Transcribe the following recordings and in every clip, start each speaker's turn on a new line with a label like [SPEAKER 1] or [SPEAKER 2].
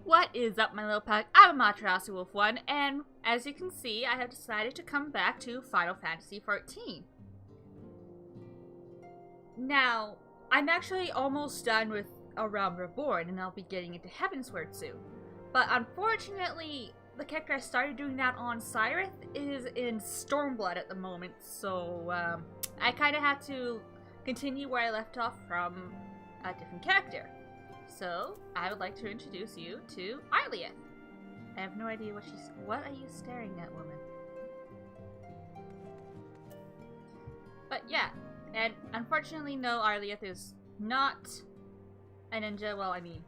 [SPEAKER 1] What is up, my little pack? I'm Amaterasu Wolf 1, and as you can see, I have decided to come back to Final Fantasy XIV. Now, I'm actually almost done with A Realm Reborn, and I'll be getting into Heavensward soon. But unfortunately, the character I started doing that on, Cyrith, is in Stormblood at the moment, so I kind of had to continue where I left off from a different character. So, I would like to introduce you to Arlieth. I have no idea what she's... What are you staring at, woman? But yeah, and unfortunately, no, Arlieth is not a ninja. Well, I mean,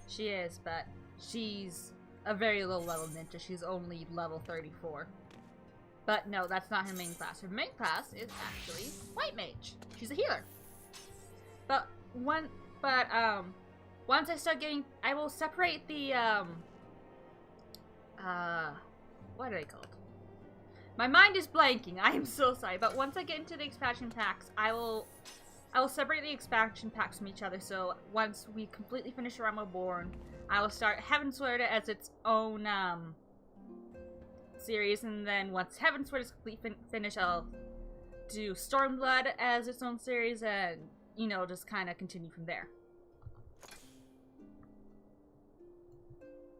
[SPEAKER 1] she is, but she's a very low level ninja. She's only level 34. But no, that's not her main class. Her main class is actually White Mage. She's a healer. But once I start getting, I will separate the, what are they called? My mind is blanking, I am so sorry, but once I get into the expansion packs, I will separate the expansion packs from each other, so once we completely finish Realm Reborn, I will start Heavensward as its own, series, and then once Heavensward is finished, I'll do Stormblood as its own series, and, you know, just kind of continue from there.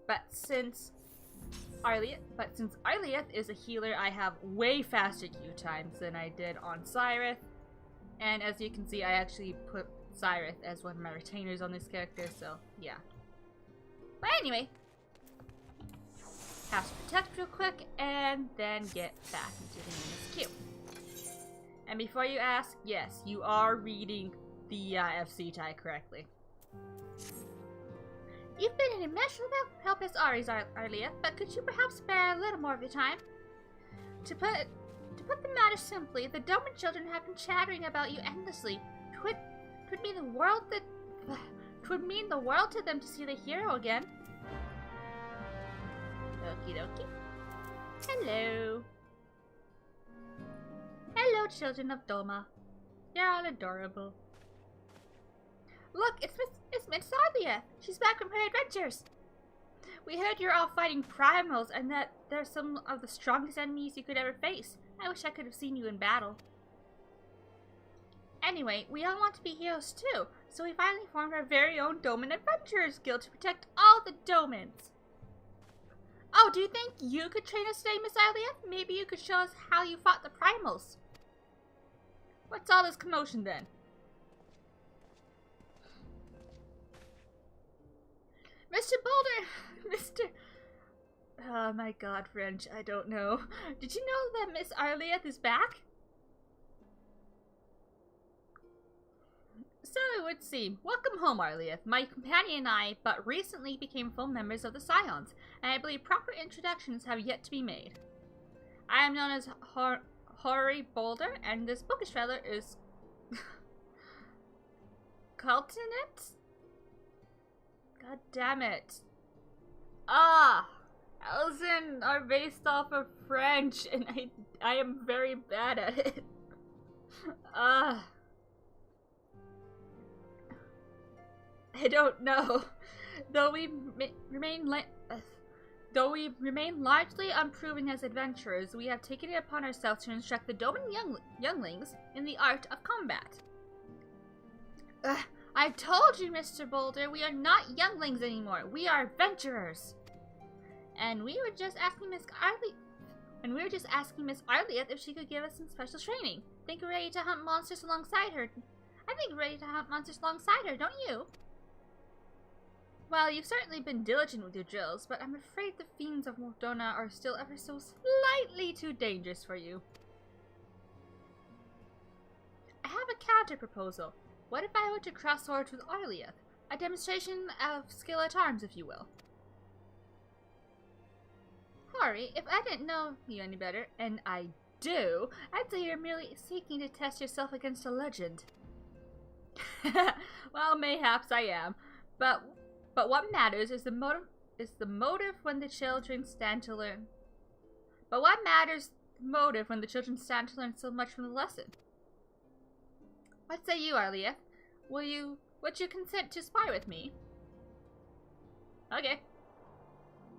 [SPEAKER 1] But since Arlieth is a healer, I have way faster Q times than I did on Cyrith. And as you can see, I actually put Cyrith as one of my retainers on this character, so yeah. But anyway, have to protect real quick, and then get back into the Eunice Q. And before you ask, yes, you are reading the FC tag correctly. You've been an immeasurable help as Ari's, Arlieth, but could you perhaps spare a little more of your time? To put the matter simply, the Doman children have been chattering about you endlessly. Twould mean the world to them to see the hero again. Okie dokie. Hello. Hello, children of Doma. You're all adorable. Look, it's Miss Arlieth. She's back from her adventures. We heard you're all fighting primals and that they're some of the strongest enemies you could ever face. I wish I could have seen you in battle. Anyway, we all want to be heroes too, so we finally formed our very own Doman Adventurers Guild to protect all the Domans. Oh, do you think you could train us today, Miss Arlieth? Maybe you could show us how you fought the primals. What's all this commotion then? Mr. Boulder! Oh my god, French, I don't know. Did you know that Miss Arlieth is back? So it would seem. Welcome home, Arlieth. My companion and I but recently became full members of the Scions, and I believe proper introductions have yet to be made. I am known as Hoary Boulder, and this bookish feller is... Cultinet? God damn it. Elsen are based off of French, and I am very bad at it. I don't know. Though we remain largely unproven as adventurers, we have taken it upon ourselves to instruct the Doman younglings in the art of combat. I told you, Mr. Boulder, we are not younglings anymore. We are adventurers. And we were just asking Miss Arlieth if she could give us some special training. Think we're ready to hunt monsters alongside her. I think we're ready to hunt monsters alongside her, don't you? Well, you've certainly been diligent with your drills, but I'm afraid the fiends of Mordona are still ever so slightly too dangerous for you. I have a counter proposal. What if I were to cross swords with Arlieth? A demonstration of skill at arms, if you will. Hori, if I didn't know you any better, and I do, I'd say you're merely seeking to test yourself against a legend. Well, mayhaps I am, but what matters is the motive when the children stand to learn. But what matters the motive when the children stand to learn so much from the lesson? What say you, Arlieth? Would you consent to spy with me? Okay.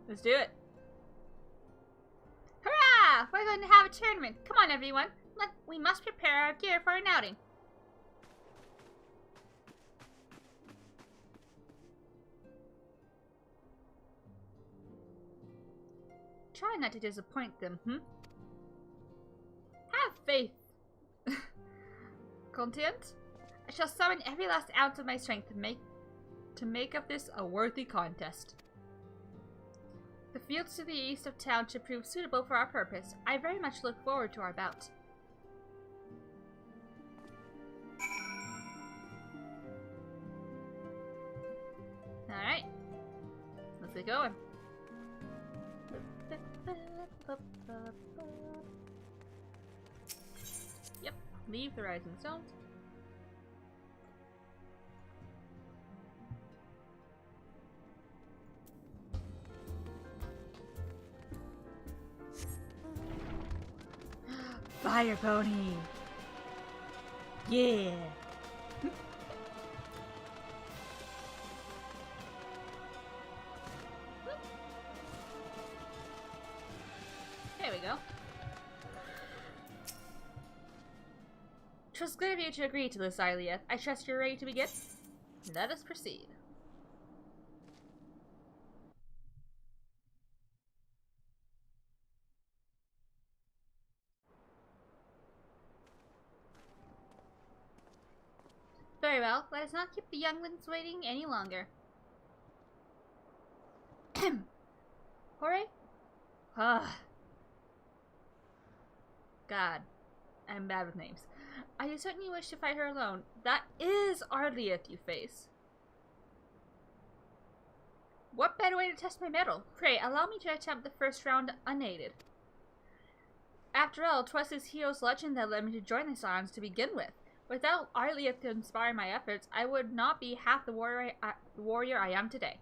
[SPEAKER 1] Let's do it. Hurrah! We're going to have a tournament. Come on, everyone. We must prepare our gear for an outing. Try not to disappoint them, Have faith. Content? I shall summon every last ounce of my strength to make of this a worthy contest. The fields to the east of town should prove suitable for our purpose. I very much look forward to our bout. Alright. Let's get going. Yep, leave the rising stones. Fire pony! Yeah! There we go. 'Twas good of you to agree to this, Iliath. I trust you're ready to begin? Let us proceed. Very well, let us not keep the younglings waiting any longer. Hooray? Ah. God, I'm bad with names. I certainly wish to fight her alone. That is Arliath you face. What better way to test my mettle? Pray, allow me to attempt the first round unaided. After all, 'twas his hero's legend that led me to join the Scions to begin with. Without Arliath to inspire my efforts, I would not be half the warrior I am today.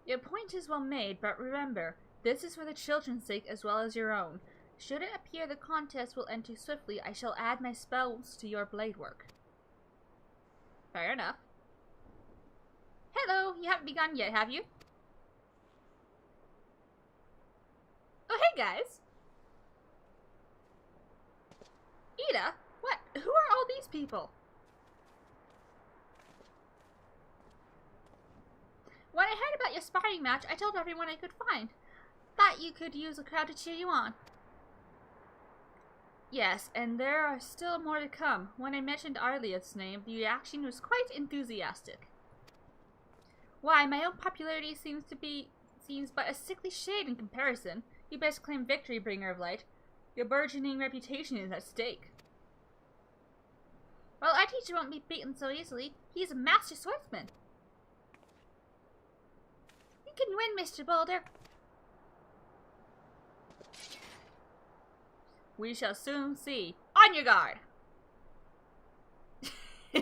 [SPEAKER 1] Your point is well made, but remember, this is for the children's sake as well as your own. Should it appear the contest will end too swiftly, I shall add my spells to your blade work. Fair enough. Hello, you haven't begun yet, have you? Oh, hey guys! Ida? What? Who are all these people? When I heard about your sparring match, I told everyone I could find. Thought you could use a crowd to cheer you on. Yes, and there are still more to come. When I mentioned Arliath's name, the reaction was quite enthusiastic. Why, my own popularity seems but a sickly shade in comparison. You best claim victory, Bringer of Light. Your burgeoning reputation is at stake. Well, our teacher won't be beaten so easily. He's a master swordsman. You can win, Mr. Boulder. We shall soon see. On your guard! Oh,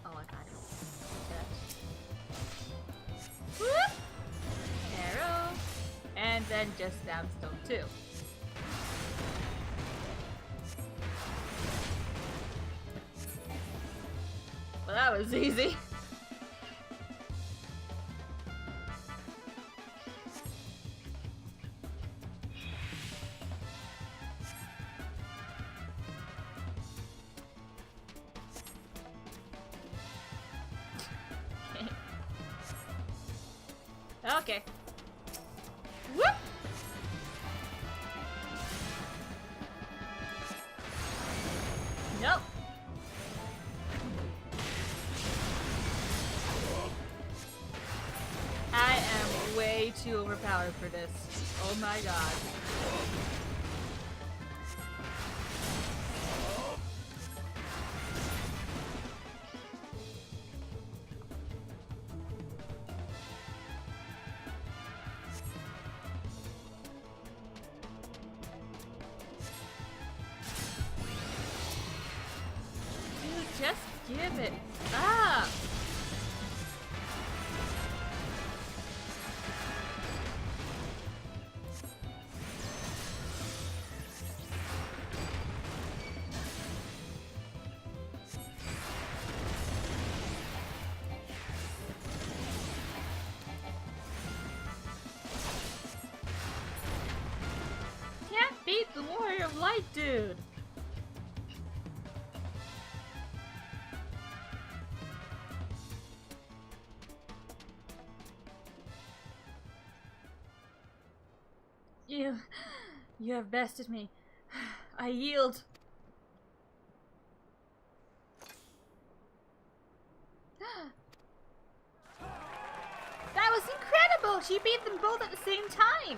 [SPEAKER 1] I got it. Whoop! Arrow. And then just down stone 2. Well, that was easy. Okay. Whoop! Nope. I am way too overpowered for this. Oh my god. Just give it up. the Warrior of Light, dude! You have bested me. I yield. That was incredible! She beat them both at the same time!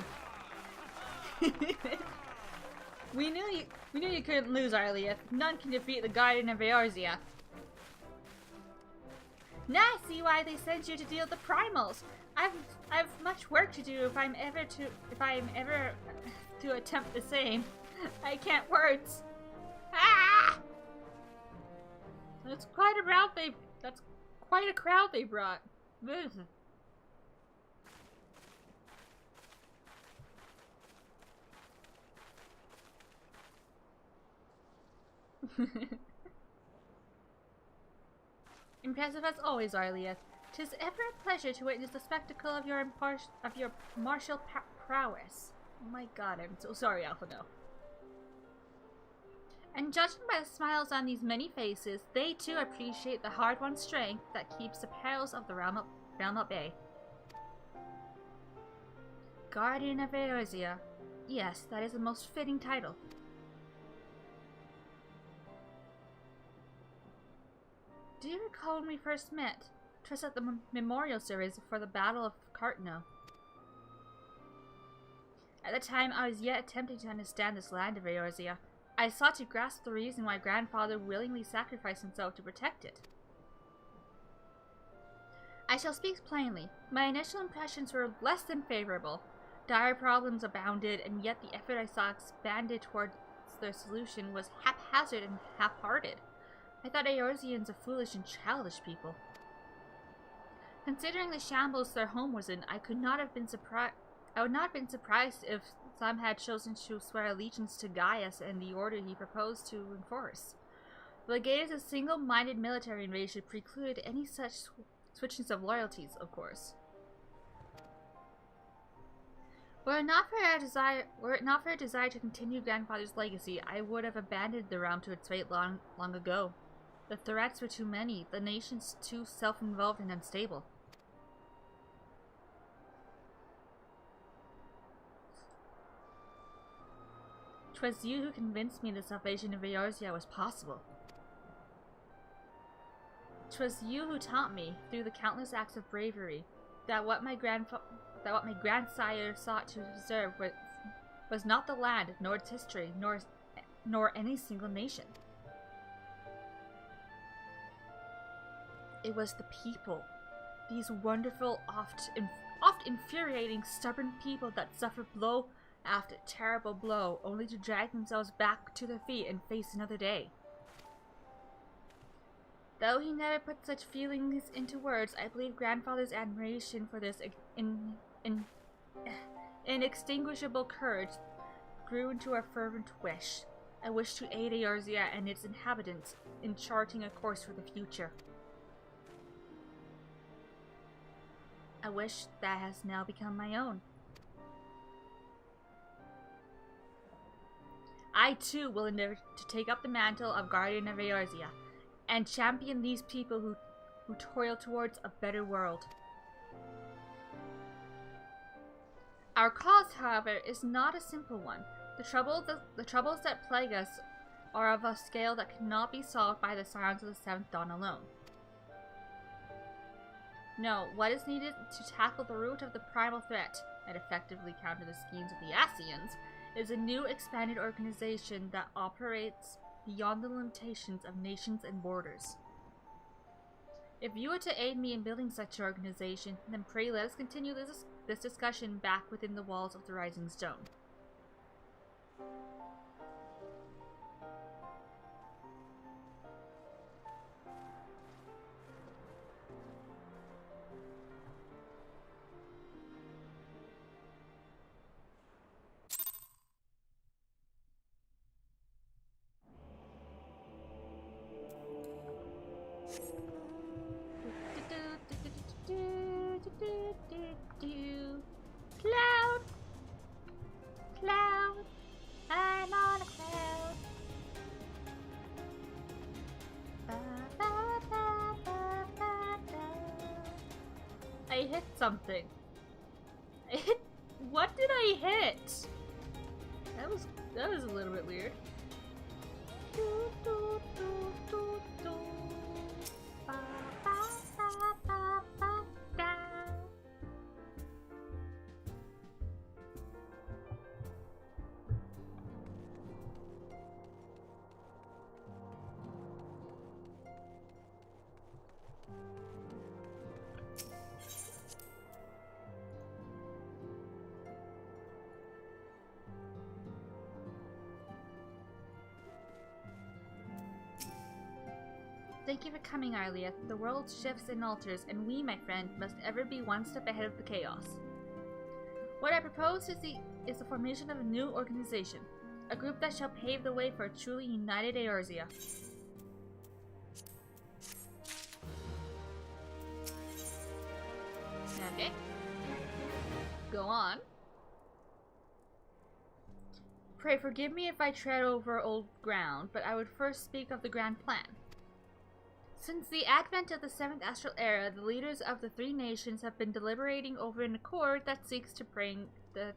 [SPEAKER 1] We knew you couldn't lose, Arlieth. None can defeat the Guardian of Eorzea. Now I see why they sent you to deal with the primals. I've much work to do if I'm ever to attempt the same. I can't words. Ah! That's quite a crowd they brought. Ugh. Impressive as always, Arlieth. 'Tis ever a pleasure to witness the spectacle of your martial prowess. Oh my god, I'm so sorry, Alphino. And judging by the smiles on these many faces, they too appreciate the hard-won strength that keeps the perils of the realm at bay. Guardian of Eorzea. Yes, that is the most fitting title. Do you recall when we first met? 'Twas at the memorial service for the Battle of Cartno. At the time, I was yet attempting to understand this land of Eorzea. I sought to grasp the reason why grandfather willingly sacrificed himself to protect it. I shall speak plainly. My initial impressions were less than favorable. Dire problems abounded, and yet the effort I saw expanded towards their solution was haphazard and half-hearted. I thought Eorzeans a foolish and childish people. Considering the shambles their home was in, I would not have been surprised if some had chosen to swear allegiance to Gaius and the order he proposed to enforce. The Gaius' single-minded military invasion precluded any such switchings of loyalties, of course. Were it not for a desire to continue grandfather's legacy, I would have abandoned the realm to its fate long ago. The threats were too many, the nations too self-involved and unstable. 'Twas you who convinced me the salvation of Eorzea was possible. 'Twas you who taught me, through the countless acts of bravery, that what my grandsire sought to preserve was not the land, nor its history, nor any single nation. It was the people, these wonderful, oft infuriating, stubborn people that suffer blow after terrible blow, only to drag themselves back to their feet and face another day. Though he never put such feelings into words, I believe grandfather's admiration for this inextinguishable courage grew into a fervent wish. A wish to aid Eorzea and its inhabitants in charting a course for the future. A wish that has now become my own. I too will endeavor to take up the mantle of Guardian of Eorzea and champion these people who toil towards a better world. Our cause, however, is not a simple one. The troubles that plague us are of a scale that cannot be solved by the Scions of the Seventh Dawn alone. No, what is needed to tackle the root of the primal threat and effectively counter the schemes of the Ascians is a new expanded organization that operates beyond the limitations of nations and borders. If you are to aid me in building such an organization, then pray let us continue this discussion back within the walls of the Rising Stone. Cloud, I hit something. What did I hit? That was a little bit weird. Thank you for coming, Arlia. The world shifts and alters, and we, my friend, must ever be one step ahead of the chaos. What I propose is the formation of a new organization, a group that shall pave the way for a truly united Eorzea. Okay. Go on. Pray forgive me if I tread over old ground, but I would first speak of the grand plan. Since the advent of the 7th Astral Era, the leaders of the 3 nations have been deliberating over an accord that seeks to bring the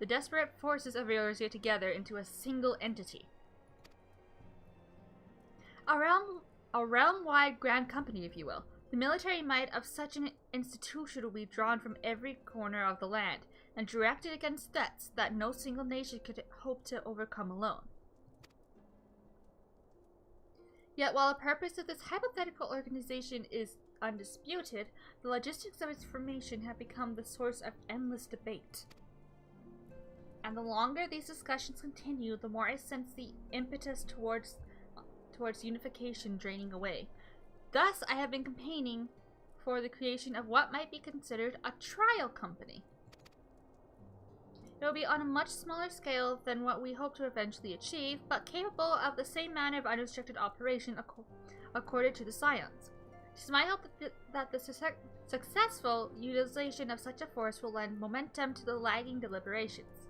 [SPEAKER 1] desperate forces of Eorzea together into a single entity. A realm-wide grand company, if you will. The military might of such an institution will be drawn from every corner of the land, and directed against threats that no single nation could hope to overcome alone. Yet while the purpose of this hypothetical organization is undisputed, the logistics of its formation have become the source of endless debate. And the longer these discussions continue, the more I sense the impetus towards unification draining away. Thus, I have been campaigning for the creation of what might be considered a trial company. It will be on a much smaller scale than what we hope to eventually achieve, but capable of the same manner of unrestricted operation accorded to the scions. It is my hope that the successful utilization of such a force will lend momentum to the lagging deliberations.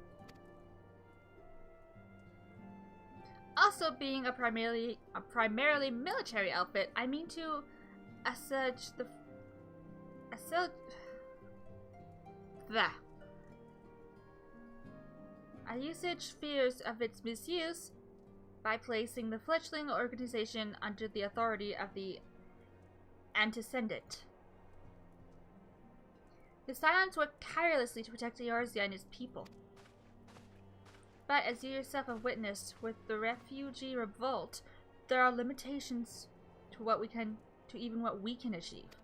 [SPEAKER 1] Also, being a primarily military outfit, I mean to assuage usage fears of its misuse by placing the fledgling organization under the authority of the antecedent. The Scions work tirelessly to protect Eorzea and its people. But as you yourself have witnessed with the refugee revolt, there are limitations to even what we can achieve.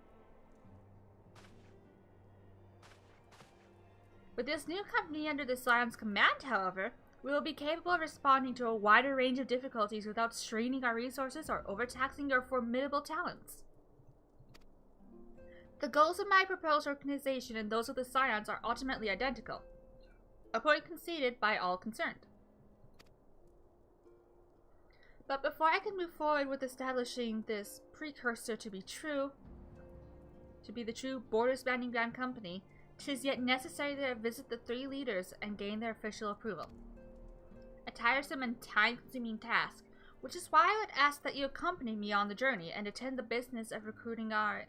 [SPEAKER 1] With this new company under the Scion's command, however, we will be capable of responding to a wider range of difficulties without straining our resources or overtaxing our formidable talents. The goals of my proposed organization and those of the Scions are ultimately identical, a point conceded by all concerned. But before I can move forward with establishing this precursor to be the true border-spanning grand company, 'tis yet necessary that I visit the 3 leaders and gain their official approval. A tiresome and time-consuming task, which is why I would ask that you accompany me on the journey and attend the business of recruiting our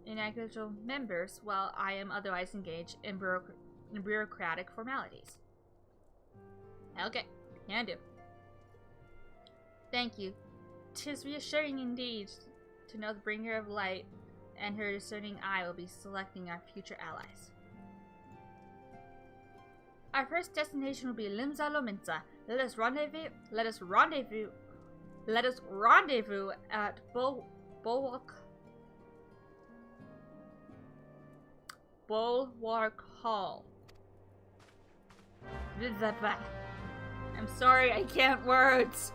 [SPEAKER 1] inaugural members while I am otherwise engaged in bureaucratic formalities. Okay, can do. Thank you. 'Tis reassuring indeed to know the bringer of light and her discerning eye will be selecting our future allies. Our first destination will be Limsa Lominsa. Let us rendezvous at Bulwark Hall. I'm sorry, I can't words.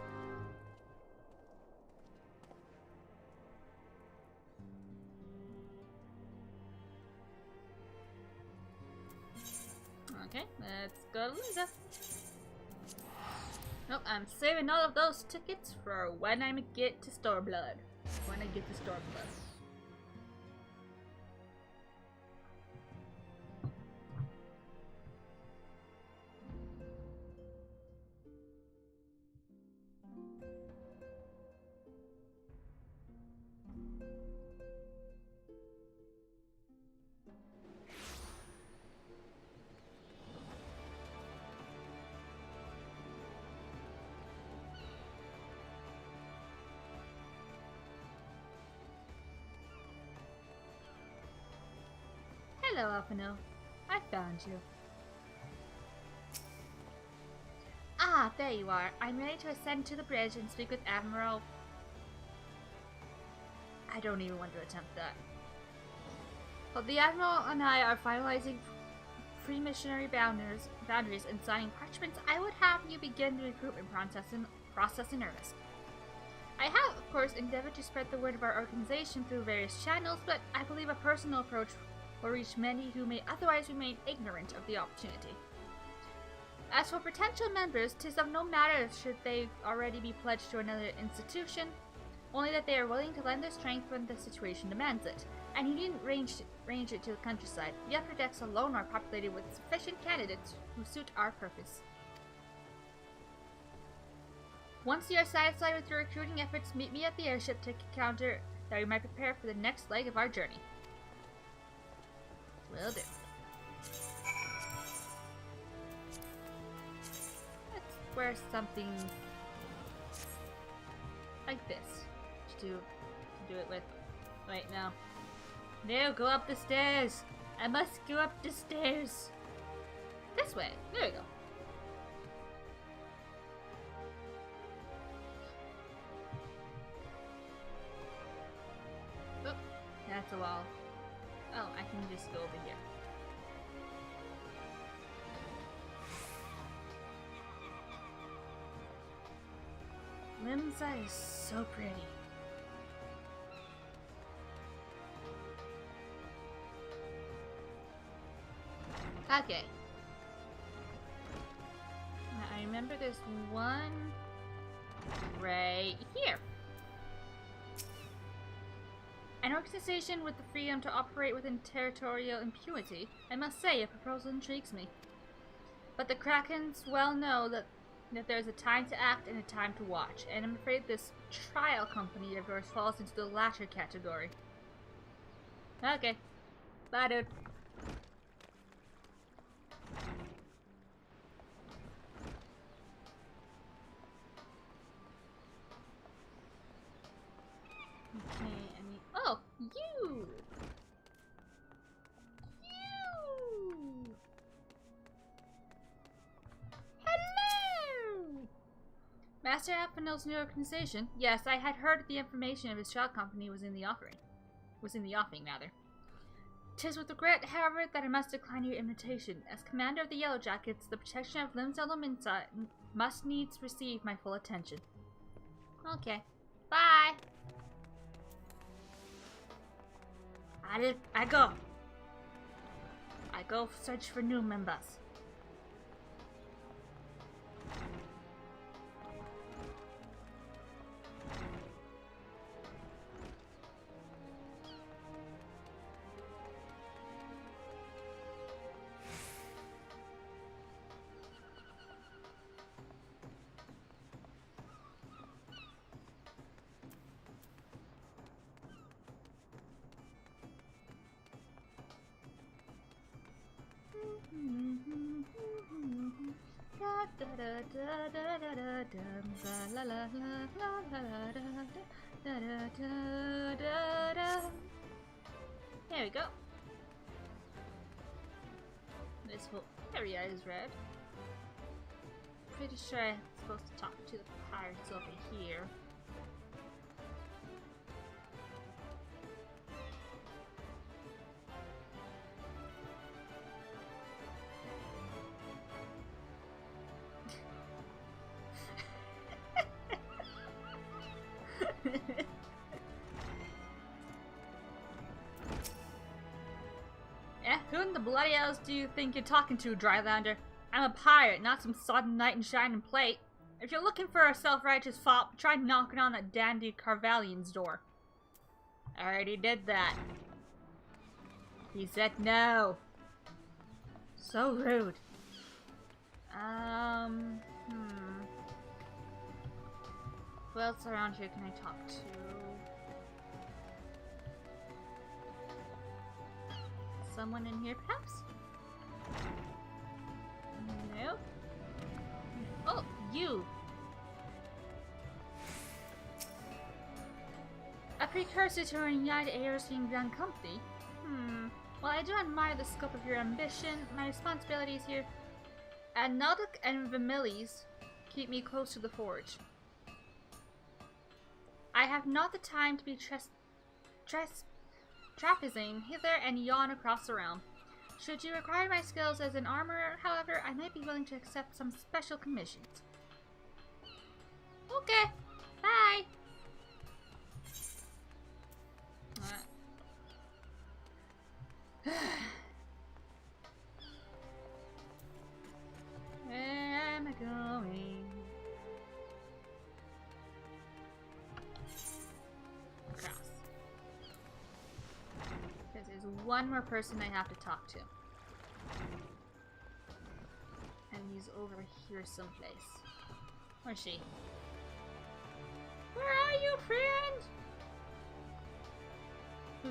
[SPEAKER 1] Okay, let's go to Lisa. Nope, I'm saving all of those tickets for when I get to Stormblood. Hello, Alphino. I found you. Ah, there you are. I'm ready to ascend to the bridge and speak with Admiral... I don't even want to attempt that. Well, the Admiral and I are finalizing pre-missionary boundaries and signing parchments. I would have you begin the recruitment process in earnest. I have, of course, endeavored to spread the word of our organization through various channels, but I believe a personal approach will reach many who may otherwise remain ignorant of the opportunity. As for potential members, 'tis of no matter should they already be pledged to another institution, only that they are willing to lend their strength when the situation demands it. And you needn't range it to the countryside. The upper decks alone are populated with sufficient candidates who suit our purpose. Once you are satisfied with your recruiting efforts, meet me at the airship ticket counter that we might prepare for the next leg of our journey. Will do. Let's wear something like this to do it with. Wait, no. No, go up the stairs. I must go up the stairs. This way. There we go. Oh, that's a wall. Oh, I can just go over here. Limsa is so pretty. Okay. Now I remember there's one right here. An organization with the freedom to operate within territorial impunity. I must say, a proposal intrigues me. But the Krakens well know that there's a time to act and a time to watch, and I'm afraid this trial company of yours falls into the latter category. Okay. Bye, dude. Okay, I need... Oh! You! You! Hello! Master Appenel's new organization? Yes, I had heard the information of his child company was in the offing, rather. 'Tis with regret, however, that I must decline your invitation. As commander of the Yellow Jackets, the protection of Limsa Lominsa must needs receive my full attention. Okay. Bye! I go. I go search for new members. There we go. This whole area is red. Pretty sure I'm supposed to talk to the pirates over here. Who in the bloody hells do you think you're talking to, Drylander? I'm a pirate, not some sodden knight in shining plate. If you're looking for a self-righteous fop, try knocking on that dandy Carvalian's door. I already did that. He said no. So rude. Who else around here can I talk to? Someone in here, perhaps? Nope. Oh, you! A precursor to a United Aerospace Gun Company? While I do admire the scope of your ambition, my responsibilities here at Nalduk and Vermillies keep me close to the forge. I have not the time to be trapeziing hither and yon across the realm. Should you require my skills as an armorer, however, I might be willing to accept some special commissions. Okay, bye! Where am I going? Across. Because there's one more person I have to talk to. And he's over here someplace. Where's she? Where are you, friend?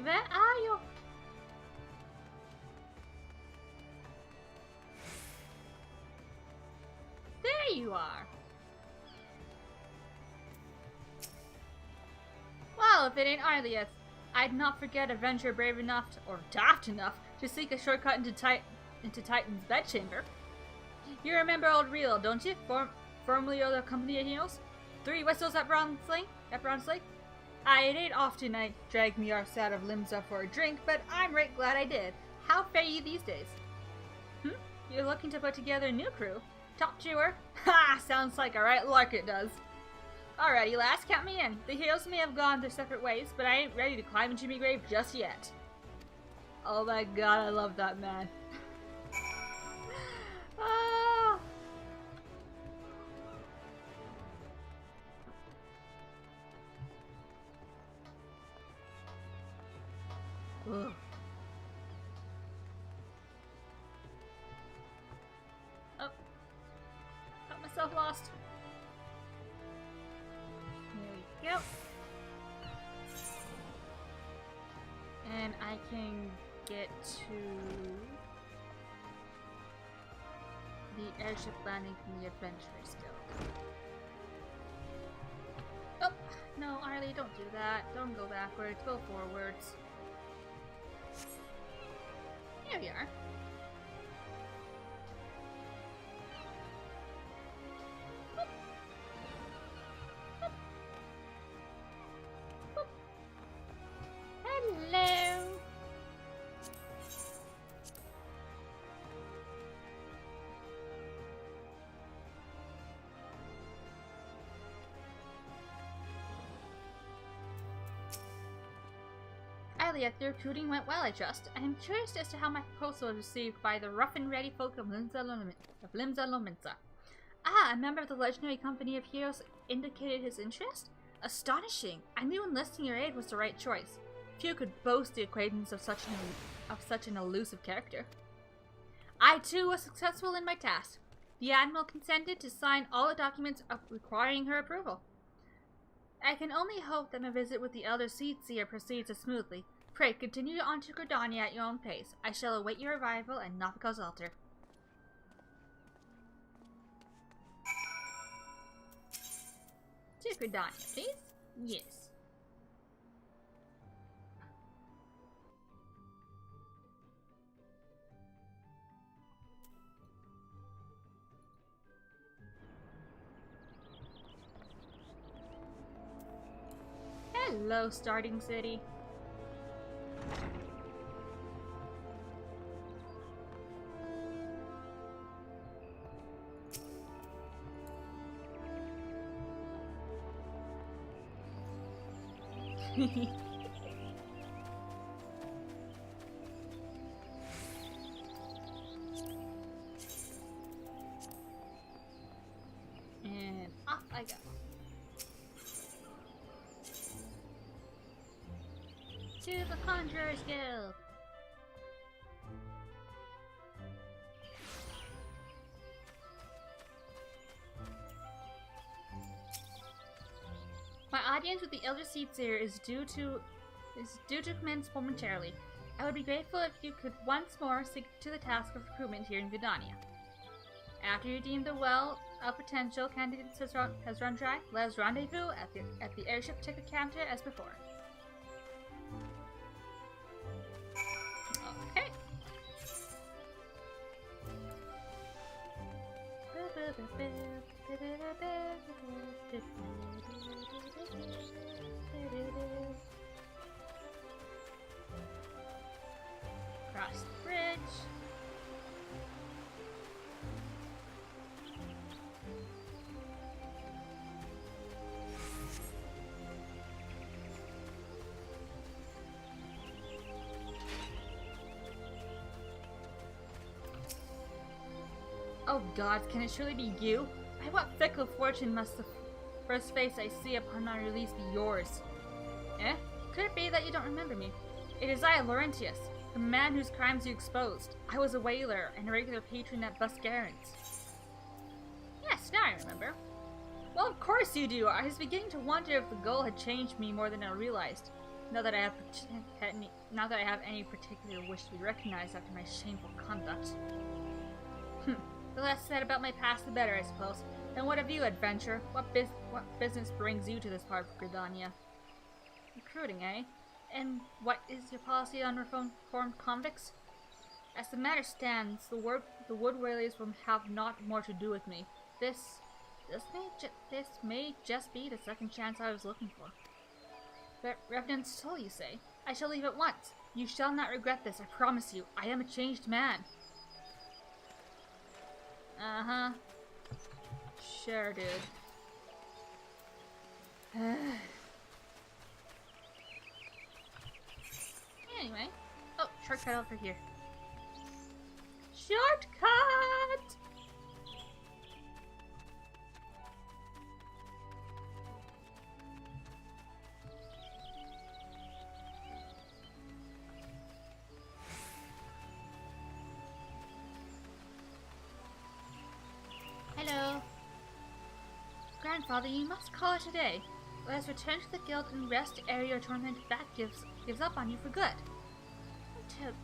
[SPEAKER 1] Where are you? There you are. Well, if it ain't Arlieth, I'd not forget a venture brave enough or daft enough to seek a shortcut into Titan's bedchamber. You remember old Reel, don't you? Formerly of the Company of Heroes? 3 whistles at Bronze Lake? It ain't often I drag me arse out of Limsa for a drink, but I'm right glad I did. How fare ye these days? You're looking to put together a new crew? Talk to her? Ha! Sounds like a right lark it does. Alrighty, lass, count me in. The heroes may have gone their separate ways, but I ain't ready to climb into me grave just yet. Oh my god, I love that man. Ah. Ugh. Oh. Got myself lost. There we go. And I can get to the airship landing from the Adventurers Guild. Oh, no, Arlie, don't do that. Don't go backwards, go forwards. Here we are. Boop. Boop. Boop. Hello. Elliot, the recruiting went well, I trust. I am curious as to how my proposal was received by the rough and ready folk of Limsa Lominsa. Ah, a member of the legendary Company of Heroes indicated his interest? Astonishing! I knew enlisting your aid was the right choice. Few could boast the acquaintance of such an elusive character. I too was successful in my task. The Admiral consented to sign all the documents requiring her approval. I can only hope that my visit with the Elder Seedseer proceeds as smoothly. Pray, continue on to Gridania at your own pace. I shall await your arrival at Nafika's altar. To Gridania, please? Yes. Hello, Starting City. And off I go. To the Conjurer's Guild! My audience with the Elder Seedseer is due to commence momentarily. I would be grateful if you could once more stick to the task of recruitment here in Gridania. After you deem the well of potential candidates has run dry, let us rendezvous at the airship ticket counter as before. Okay. Cross the bridge. Oh God, can it surely be you? By what fickle fortune must the first face I see upon my release be yours? Eh? Could it be that you don't remember me? It is I, Laurentius, the man whose crimes you exposed. I was a whaler and a regular patron at Buscarin's. Yes, now I remember. Well, of course you do. I was beginning to wonder if the goal had changed me more than I realized. Not that I have any particular wish to be recognized after my shameful conduct. The less said about my past, the better, I suppose. Then what of you, adventurer? What business brings you to this part of Gridania? Recruiting, eh? And what is your policy on reformed convicts? As the matter stands, the wood whalers will have not more to do with me. This may just be the second chance I was looking for. But Revenant's soul, you say? I shall leave at once. You shall not regret this, I promise you. I am a changed man. Uh-huh. Sure, dude. Anyway. Oh, shortcut over here. Shortcut! Hello. Grandfather, you must call it a day. Let us return to the guild and rest ere your tormented back gives up on you for good.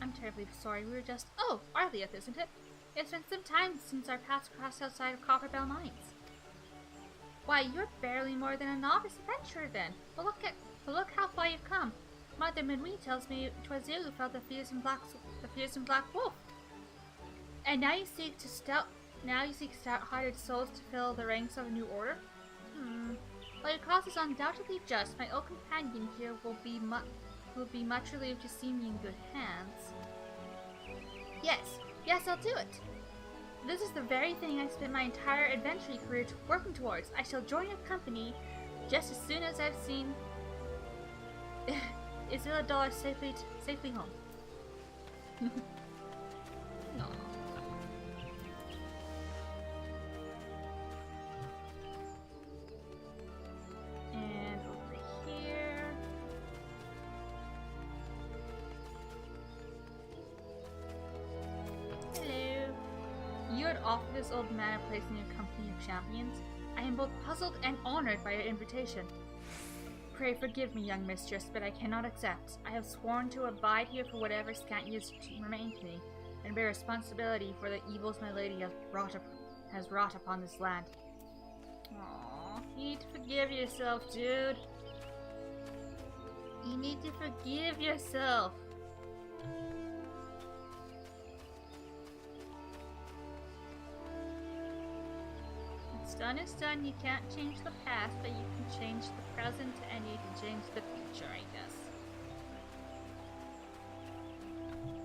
[SPEAKER 1] I'm terribly sorry. We were just... Oh, Arlieth, isn't it? It's been some time since our paths crossed outside of Copperbell Mines. Why, you're barely more than a novice adventurer then. But look how far you've come. Mother Minwee tells me 'twas you who felt the fearsome black wolf. And now you seek stout-hearted souls to fill the ranks of a new order? Well, your cause is undoubtedly just. My old companion here will be much relieved to see me in good hands. Yes, I'll do it. This is the very thing I spent my entire adventuring career working towards. I shall join your company just as soon as I've seen Isildur safely home. No. And over here. Hello. You had offered this old man a place in your company of champions. I am both puzzled and honored by your invitation. Pray forgive me, young mistress, but I cannot accept. I have sworn to abide here for whatever scant years remain to me, and bear responsibility for the evils my lady has wrought upon this land. Aww, you need to forgive yourself, dude. You need to forgive yourself. What's done is done. You can't change the past, but you can change the present and you can change the future, I guess.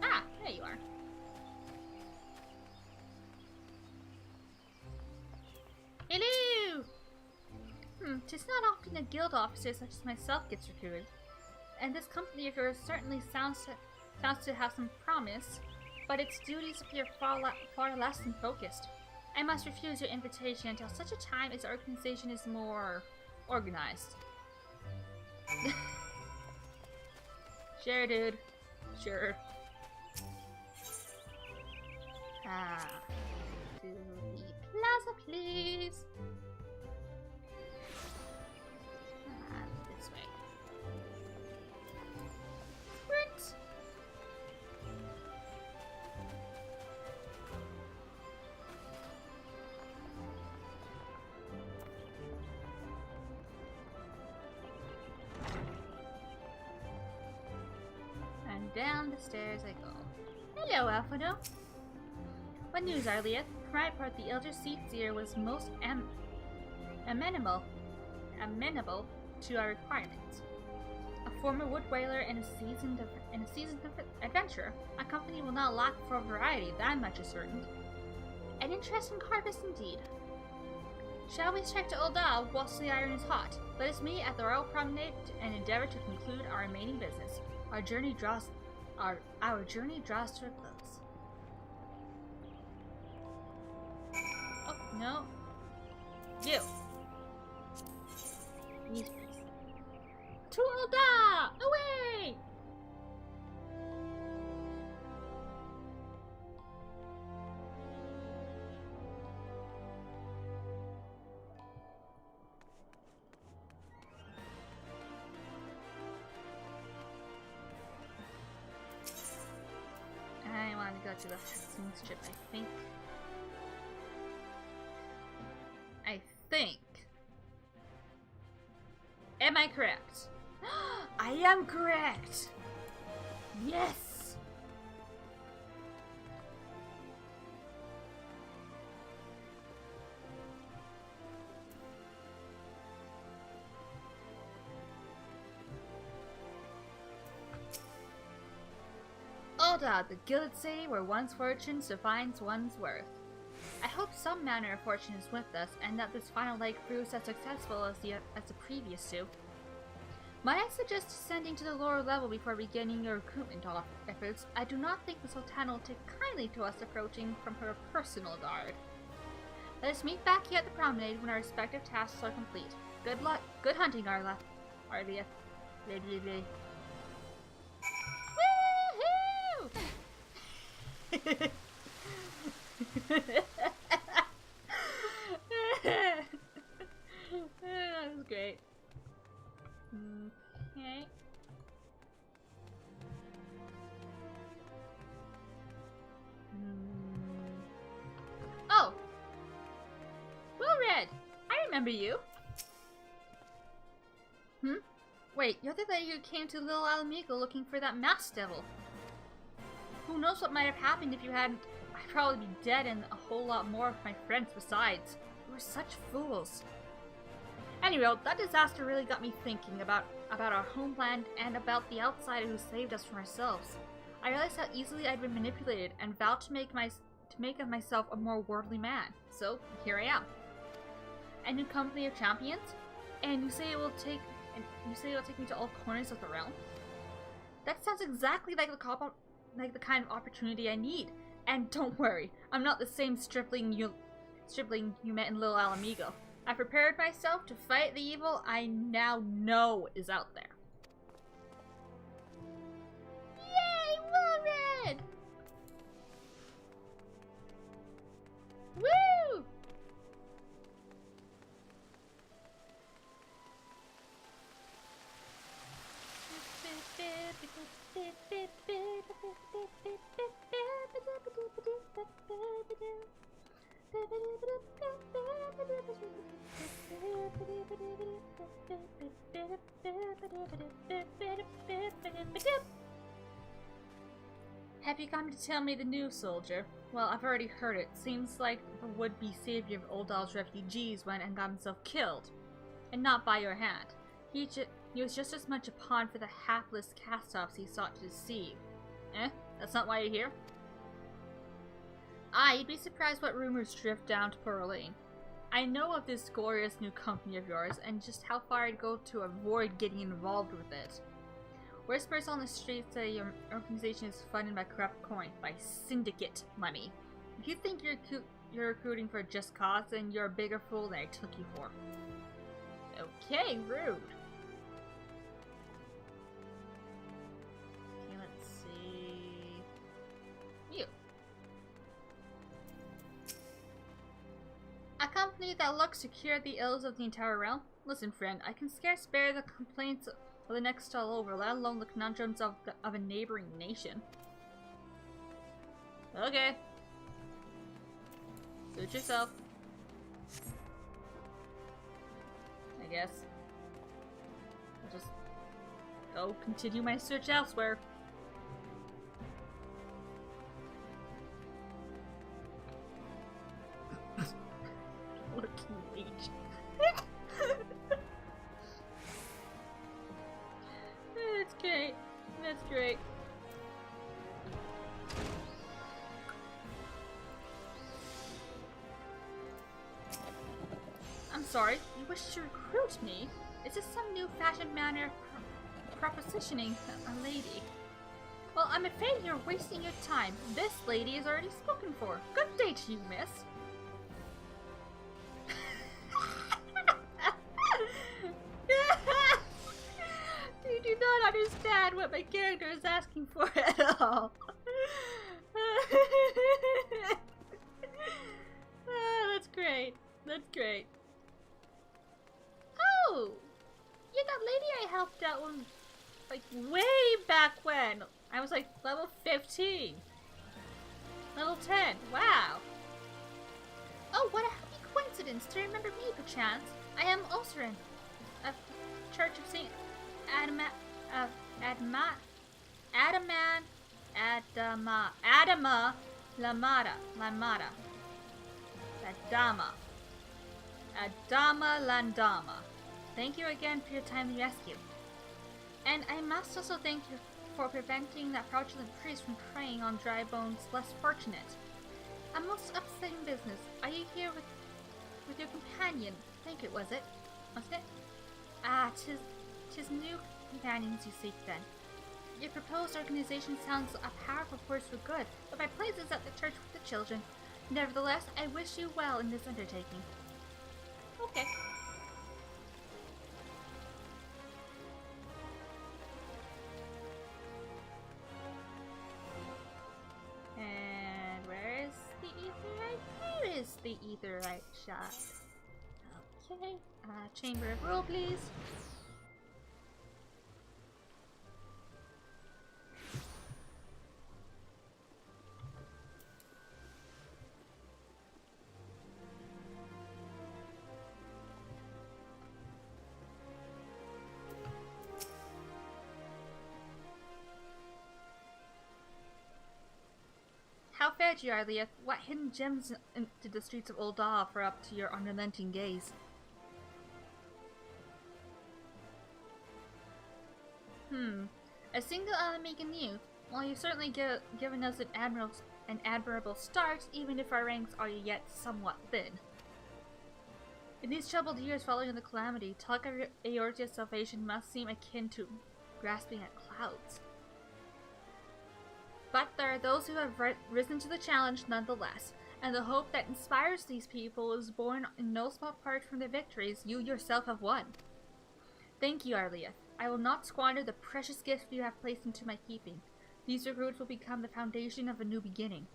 [SPEAKER 1] Ah, there you are. Hello! 'Tis not often a guild officer such as myself gets recruited, and this company of yours certainly sounds to have some promise, but its duties appear far less than focused. I must refuse your invitation until such a time as the organization is more organized. Sure, dude. Sure. To the plaza, please. This way. Sprint. And down the stairs I go. Hello, Alphado. What news, Arlieth? For my part, the elder Seer was most amenable to our requirements. A former wood whaler and a seasoned adventurer, my company will not lack for variety, that much is certain. An interesting carcass indeed. Shall we strike to Ul'dah whilst the iron is hot? Let us meet at the Royal Promenade and endeavor to conclude our remaining business. Our journey draws to a close. Oh no! You. To Ul'dah! Away! I want to go to the Hudson Strip, I think. Am I correct? I am correct! Yes! Ul'dah, the gilded city where one's fortune defines one's worth. I hope some manner of fortune is with us, and that this final leg proves as successful as the previous two. Might I suggest descending to the lower level before beginning your recruitment efforts? I do not think the Sultana will take kindly to us approaching from her personal guard. Let us meet back here at the promenade when our respective tasks are complete. Good luck. Good hunting, Arlia. Woohoo! That was great. Okay. Oh! Well read! I remember you. Wait, you're the lady who came to Little Alamigo looking for that masked devil. Who knows what might have happened if you hadn't? I'd probably be dead and a whole lot more of my friends besides. We were such fools. Anyway, that disaster really got me thinking about our homeland and about the outsider who saved us from ourselves. I realized how easily I'd been manipulated and vowed to make of myself a more worldly man. So here I am. And in company of champions? And you say it will take me to all corners of the realm? That sounds exactly like the kind of opportunity I need. And don't worry, I'm not the same stripling you met in Little Alamigo. I prepared myself to fight the evil I now know is out there. Yay! Well read! Woo! Have you come to tell me the news, soldier? Well, I've already heard it. Seems like the would-be savior of Ul'dah's refugees went and got himself killed. And not by your hand. He was just as much a pawn for the hapless cast-offs he sought to deceive. Eh? That's not why you're here? You'd be surprised what rumors drift down to Pearline. I know of this glorious new company of yours, and just how far I'd go to avoid getting involved with it. Whispers on the streets say your organization is funded by corrupt coin, by syndicate money. If you think you're recruiting for a just cause, then you're a bigger fool than I took you for. Okay, rude. Okay, let's see. You. A company that looks to cure the ills of the entire realm? Listen, friend, I can scarce bear the complaints of the next all over, let alone the conundrums of a neighboring nation. Okay. Suit yourself. I guess. I'll just go continue my search elsewhere. That's great. I'm sorry, you wish to recruit me? Is this some new fashion manner of propositioning a lady? Well, I'm afraid you're wasting your time. This lady is already spoken for. Good day to you, miss. You do not understand what my character is asking for at all. That's great. That's great. Oh! You're that lady I helped out when, like, way back when. I was like level 15. Level 10. Wow. Oh, what a happy coincidence to remember me, perchance. I am Osrin of Church of St. Adama Landama. Thank you again for your timely rescue. And I must also thank you for preventing that fraudulent priest from preying on dry bones less fortunate. A most upsetting business. Are you here with your companion? I think it was it. Wasn't it? Ah, tis new companions you seek then. Your proposed organization sounds a powerful force for good, but my place is at the church with the children. Nevertheless, I wish you well in this undertaking. Okay. And where is the etherite? Here is the etherite shot. Okay. Chamber of Rule, please. How fared you, Arlia? What hidden gems did the streets of Ul'dah offer up to your unrelenting gaze? A single enemy can you. Well, you've certainly given us an admirable start, even if our ranks are yet somewhat thin. In these troubled years following the calamity, talk of Eorzea's salvation must seem akin to grasping at clouds. But there are those who have risen to the challenge nonetheless, and the hope that inspires these people is born in no small part from the victories you yourself have won. Thank you, Arlia. I will not squander the precious gift you have placed into my keeping. These recruits will become the foundation of a new beginning.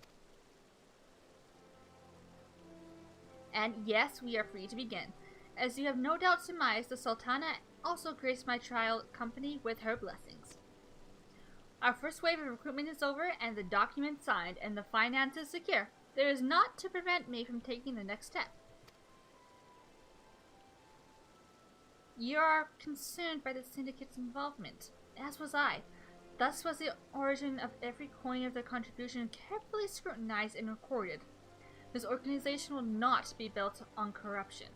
[SPEAKER 1] And yes, we are free to begin. As you have no doubt surmised, the Sultana also graced my trial company with her blessings. Our first wave of recruitment is over, and the document signed, and the finances secure. There is naught to prevent me from taking the next step. You are concerned by the syndicate's involvement, as was I. Thus was the origin of every coin of their contribution carefully scrutinized and recorded. This organization will not be built on corruption.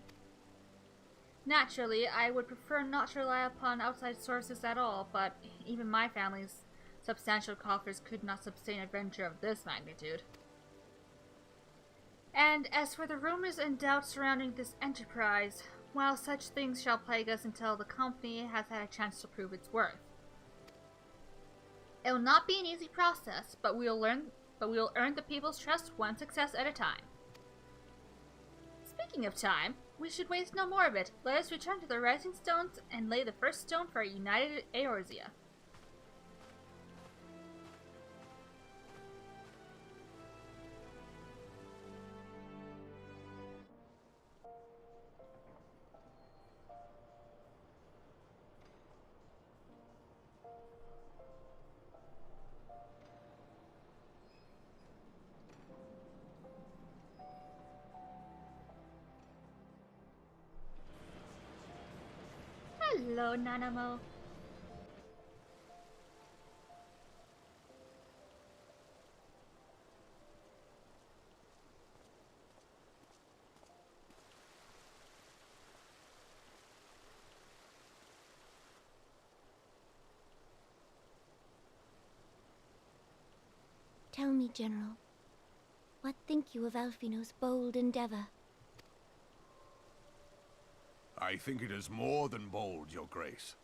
[SPEAKER 1] Naturally, I would prefer not to rely upon outside sources at all, but even my family's substantial coffers could not sustain a venture of this magnitude. And as for the rumors and doubts surrounding this enterprise, well, such things shall plague us until the company has had a chance to prove its worth. It will not be an easy process, but we will earn the people's trust one success at a time. Speaking of time, we should waste no more of it. Let us return to the Rising Stones and lay the first stone for a united Eorzea. Hello, Nanamo.
[SPEAKER 2] Tell me, General, what think you of Alfino's bold endeavor?
[SPEAKER 3] I think it is more than bold, Your Grace.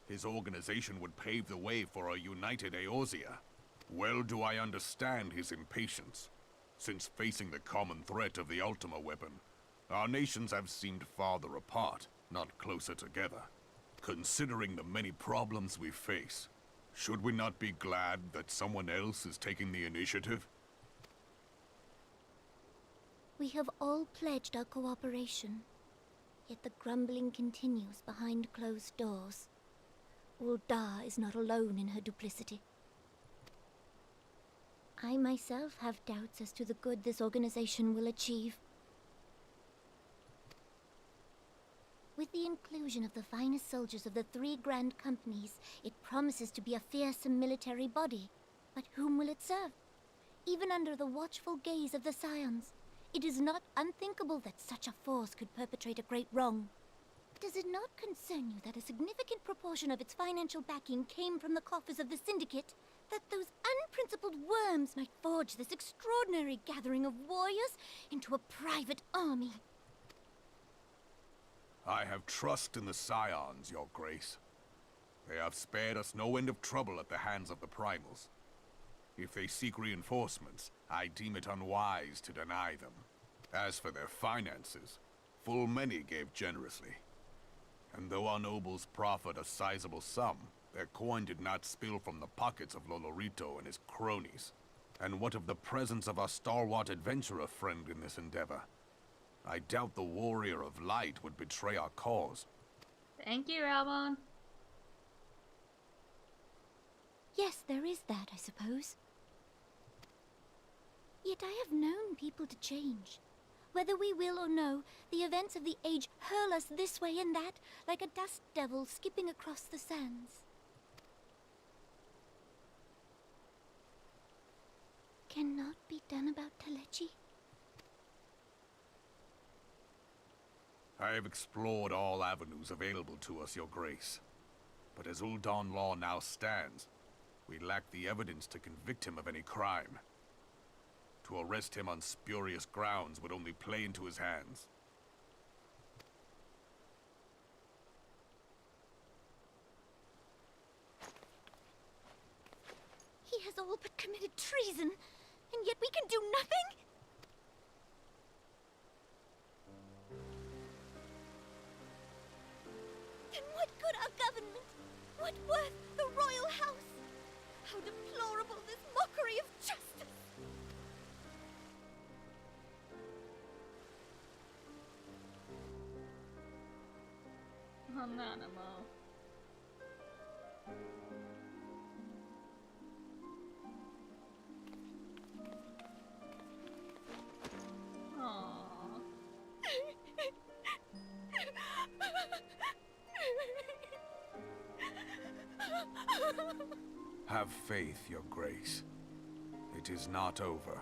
[SPEAKER 3] His organization would pave the way for a united Eorzea. Well do I understand his impatience, since facing the common threat of the Ultima weapon, our nations have seemed farther apart, not closer together. Considering the many problems we face, should we not be glad that someone else is taking the initiative?
[SPEAKER 2] We have all pledged our cooperation, yet the grumbling continues behind closed doors. Ul'dah is not alone in her duplicity. I myself have doubts as to the good this organization will achieve. With the inclusion of the finest soldiers of the 3 grand companies, it promises to be a fearsome military body. But whom will it serve? Even under the watchful gaze of the Scions, it is not unthinkable that such a force could perpetrate a great wrong. Does it not concern you that a significant proportion of its financial backing came from the coffers of the Syndicate? That those unprincipled worms might forge this extraordinary gathering of warriors into a private army?
[SPEAKER 3] I have trust in the Scions, Your Grace. They have spared us no end of trouble at the hands of the Primals. If they seek reinforcements, I deem it unwise to deny them. As for their finances, full many gave generously. And though our nobles proffered a sizable sum, their coin did not spill from the pockets of Lolorito and his cronies. And what of the presence of our stalwart adventurer friend in this endeavor? I doubt the Warrior of Light would betray our cause.
[SPEAKER 1] Thank you, Albon.
[SPEAKER 2] Yes, there is that, I suppose. Yet I have known people to change. Whether we will or no, the events of the age hurl us this way and that, like a dust devil skipping across the sands. Cannot be done about Telechi?
[SPEAKER 3] I have explored all avenues available to us, Your Grace. But as Ul'dah law now stands, we lack the evidence to convict him of any crime. To arrest him on spurious grounds would only play into his hands.
[SPEAKER 2] He has all but committed treason, and yet we can do nothing? Then what good our government? What worth the royal house? How deplorable this mockery of justice!
[SPEAKER 1] Anonymous. Aww.
[SPEAKER 3] Have faith, Your Grace. It is not over.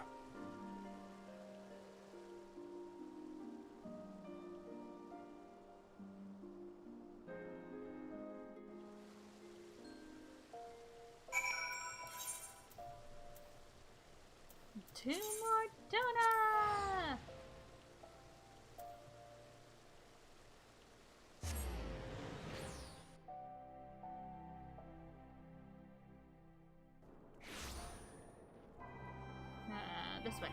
[SPEAKER 1] Two more tuna! This way.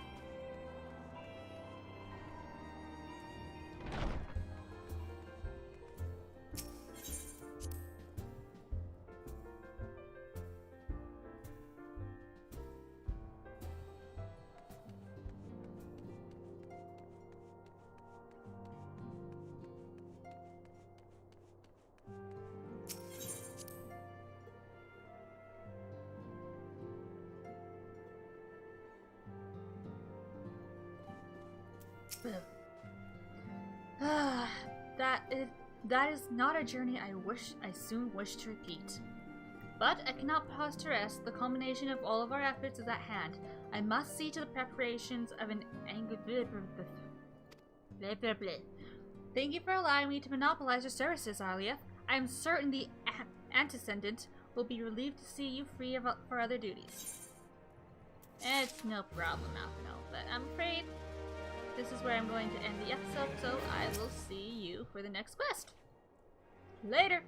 [SPEAKER 1] That is not a journey I soon wish to repeat. But I cannot pause to rest. The culmination of all of our efforts is at hand. I must see to the preparations of an Thank you for allowing me to monopolize your services, Alia. I am certain the antecedent will be relieved to see you free for other duties. It's no problem, Alphino, but I'm afraid this is where I'm going to end the episode, so I will see you for the next quest. Later!